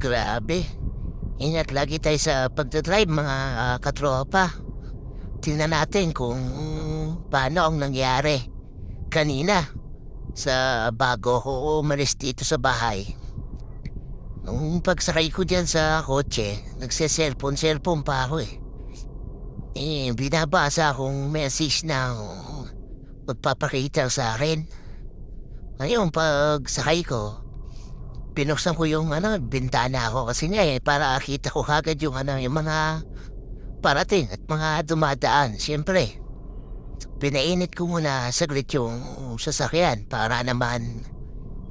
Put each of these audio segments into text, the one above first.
Grabe. Ingat lagi tayo sa pagdadrive mga katropa. Tingnan natin kung paano ang nangyari kanina sa bago ko umalis dito sa bahay. Nung pagsakay ko dyan sa kotse, nagse-cellphone pa ako eh. Binabasa akong message na magpapakita sa akin. Ngayon, pagsakay ko, pinuksan ko yung bintana ko kasi nga para kita ko kagad yung yung mga parating at mga dumadaan. Siyempre, pinainit ko muna saglit yung sasakyan para naman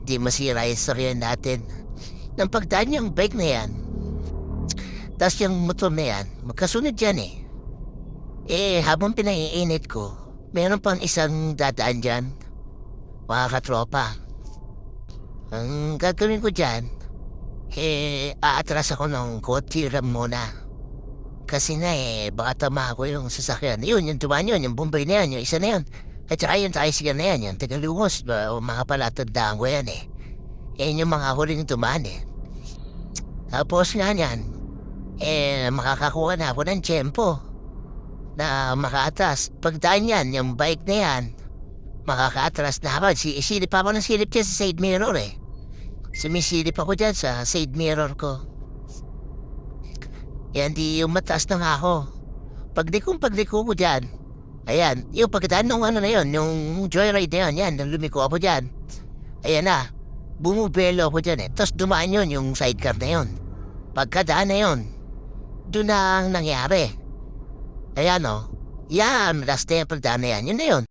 di masira yung sasakyan natin. Nang pagdaan yung bike na yan, tas yung motor na yan, magkasunod yan eh. Habang pinaiinit ko, meron pang isang dadaan dyan, mga katropa. Ang gagawin ko dyan, aatras ako ng konti ram muna. Kasi na baka tama ko yung sasakyan. Yun, yung tumaan yun, yung Bombay na yan, yung isa na yun. At saka yung tricycle na yan, yung Tagalungos, o mga palatandaan ko yan eh. Yan yung mga huling tumaan eh. Tapos nga yan, makakakuha na ako ng tiyempo na makaatras. Pagdaan yan, yung bike na yan, makakaatras na ako. Silip pa ako ng silip dyan sa side mirror eh. Sumisilip ako dyan sa side mirror ko. Yan di yung mataas na nga ako. Pagliko ko dyan, ayan, yung pagdaan nung na yun, yung joyride na yun, yan, nang lumiko ako dyan. Ayan na, bumubelo ako dyan eh. Tapos dumaan yun, yung sidecar na yun. Pagkadaan na yun, doon na ang nangyari. Ayan o, yan, last temple daan na yan, yun na yun.